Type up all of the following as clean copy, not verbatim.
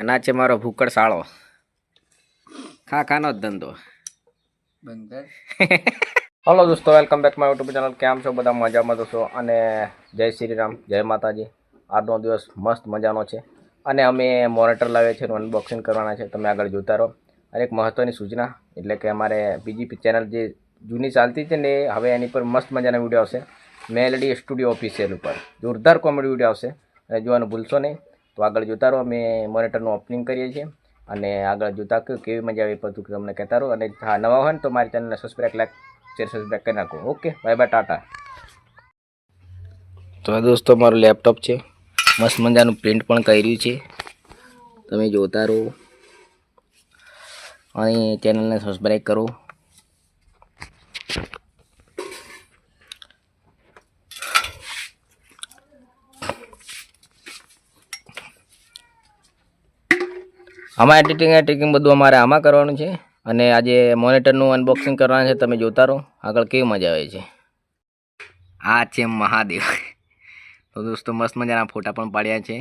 ના છે મારો ભૂકડ સાળો ખાનો જ ધંધો બંધ હલો દોસ્તો, welcome back my YouTube channel. કેમ છો બધા? મજામાં તો છો? અને જય શ્રી રામ, જય માતાજી. આજનો દિવસ મસ્ત મજાનો છે અને અમે મોનિટર લાવ્યા છે, અનબોક્સિંગ કરવાના છે. તમે આગળ જોતા રહો. અને એક મહત્ત્વની સૂચના, એટલે કે અમારે બીજી ચેનલ જે જૂની ચાલતી છે ને, હવે એની પર મસ્ત મજાના વિડીયો આવશે. મેલડી સ્ટુડિયો ઓફિશિયલ ઉપર જોરદાર કોમેડી વિડીયો આવશે અને જોવાનું ભૂલશો નહીં. તો આગળ જોતા રહો. અમે મોનિટરનું ઓપનિંગ કરીએ છીએ અને આગળ જોતા કેવી મજા આવે બધું તમને કહેતા રહો. અને હા, નવા હોય ને તો મારી ચેનલને સબસ્ક્રાઈબ, લાઈક, શેર, સબસ્ક્રાઈબ કરી નાખો. Okay, bye bye, Tata. તો દોસ્તો, મારું લેપટોપ છે, મસ્ત મજાનું પ્રિન્ટ પણ કર્યું છે. તમે જોતા રહો અને ચેનલને સબસ્ક્રાઈબ કરો. આમાં એડિટિંગ બધું અમારે આમાં કરવાનું છે અને આજે મોનિટરનું અનબોક્સિંગ કરવાનું છે. તમે જોતા રહો આગળ કેવી મજા આવે છે. આ છે મહાદેવ. તો દોસ્તો, મસ્ત મજાના ફોટા પણ પાડ્યા છે.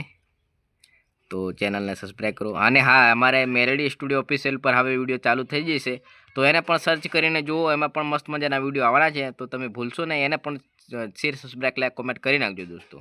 તો ચેનલને સબસ્ક્રાઈબ કરો. અને હા, અમારે મેલડી સ્ટુડિયો ઓફિશિયલ પર હવે વિડીયો ચાલુ થઈ જશે, તો એને પણ સર્ચ કરીને જુઓ. એમાં પણ મસ્ત મજાના વિડીયો આવવાના છે, તો તમે ભૂલશો નહીં. એને પણ શેર, સબસ્ક્રાઈબ, લાઈક, કોમેન્ટ કરી નાખજો દોસ્તો.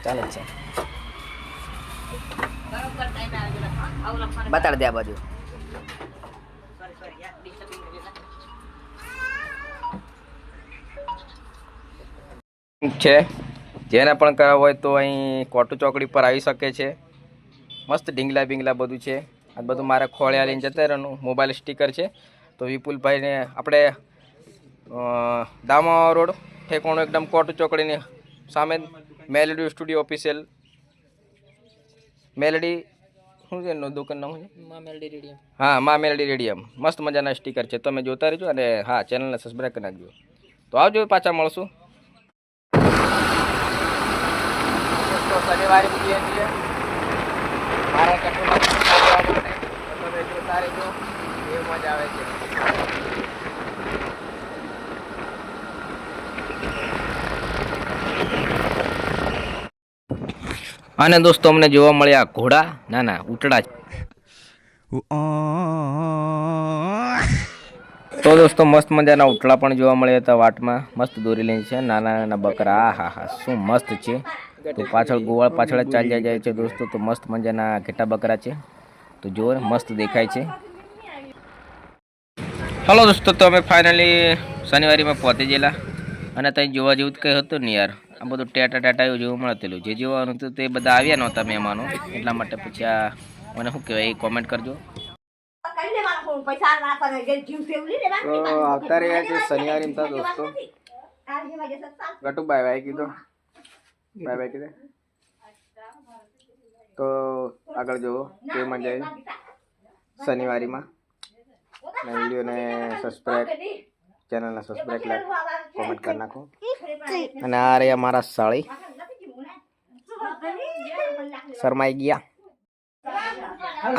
ચાલે છે, બતાડ દે આ બાજુ. છે જેને પણ કરાવવું હોય તો અહીં કોટુ ચોકડી પર આવી શકે છે. મસ્ત ઢીંગલા બિંગલા બધું છે. આ બધું મારે ખોળિયા લઈને જતા રહેવાનું. મોબાઈલ સ્ટીકર છે. તો વિપુલભાઈને આપણે દામા રોડ ઠેકોણું એકદમ કોટુ ચોકડીની સામે મેલડી સ્ટુડિયો ઓફિશિયલ. મેલડી શું છે એનું દુકાન નામ? છે હા, મા મેલડી રેડિયમ. મસ્ત મજાના સ્ટીકર છે. તમે જોતા રહેજો અને હા, ચેનલને સબસ્ક્રાઈબ કરી નાખજો. તો આવજો, પાછા મળશું. શનિવારે મૂકીએ છીએ મારા કટોરા. તમે જોતા રહેજો, એ મજા આવે છે. અને દોસ્તો, અમને જોવા મળ્યા ઘોડા, ના ઉટડા. તો દોસ્તો, મસ્ત મજાના ઉટલા પણ જોવા મળ્યા હતા વાટમાં. મસ્ત દોરી લઈને છે, નાના નાના બકરા. હા હા, શું મસ્ત છે. તો પાછળ ગોવાળ પાછળ જ ચાલ્યા જાય છે દોસ્તો. તો મસ્ત મજાના ઘેટા બકરા છે. તો જો મસ્ત દેખાય છે. હલો દોસ્તો, તો અમે ફાઇનલી શનિવારીમાં પહોંચી ગયેલા અને ત્યાં જોવા જેવું જ કંઈ હતું ને યાર. આ બધું ટેટા એવું જોવા મળતેલું. જે જોવાનું હતું તે બધા આવ્યા નહોતા મહેમાનો, એટલા માટે પછી આ મને શું કહેવાય એ કોમેન્ટ કરજો. તો આવતા રહ્યા છે શનિવારે દોસ્તો. ગટુ બાય બાય કીધો, બાય બાય કીધે. તો આગળ જુઓ કેવી મજા આવી શનિવારીમાં. વિડીયોને સબસ્ક્રાઈબ, ચેનલને સબસ્ક્રાઈબ, લાઈક, કોમેન્ટ કરી નાખો. અને આ રહ્યા મારા સાળી શરમાઈ ગયા.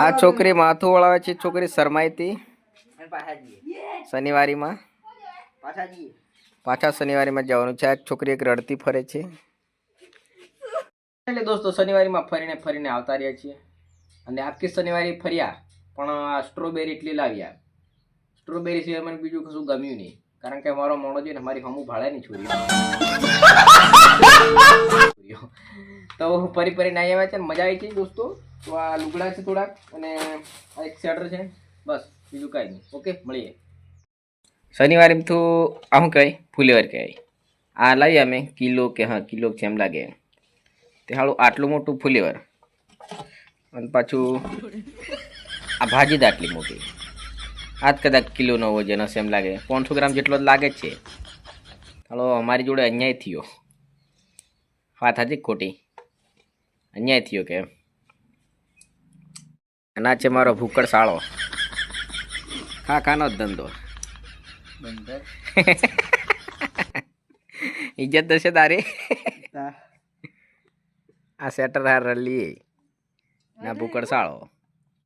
આ છોકરી માથું વળાવે છે. છોકરી શરમાઈ હતી શનિવારીમાં. પાછા શનિવારીમાં જવાનું છે. એક છોકરી એક રડતી ફરે છે. એટલે દોસ્તો, શનિવારીમાં ફરીને આવતા રહ્યા છીએ. અને આખી શનિવારી ફર્યા, પણ સ્ટ્રોબેરી એટલી લાવ્યા. સ્ટ્રોબેરી સિવાય મને બીજું કશું ગમ્યું નહીં, કારણ કે મારો મોણો છે ને મારી હમું ભાડાની છોરી. તો ફરીને આવ્યા છે. મજા આવી છે દોસ્તો. તો આ લુગડા છે થોડાક અને આ એક સ્વેટર છે, બસ બીજું કાંઈ નહીં. ઓકે, મળીએ શનિવારે. તો આ શું કહેવાય, ફુલેવર કહેવાય. આ લાવીએ અમે કિલો કે હા કિલો છે એમ લાગે. તે હાલું આટલું મોટું ફુલેવર અને પાછું આ ભાજી જ આટલી મોટી. આ જ કદાચ કિલોનો વજન હશે એમ લાગે. 500 ગ્રામ જેટલો જ લાગે જ છે. હાલો, અમારી જોડે અન્યાય થયો. વાત હતી ખોટી, અન્યાય થયો કે ના છે મારો ભૂકડ સાળો ખાનો જ ધંધો બંધ. ઇજ્જત થશે તારી આ સેટર હાર લીએ ના ભૂકડ સાળો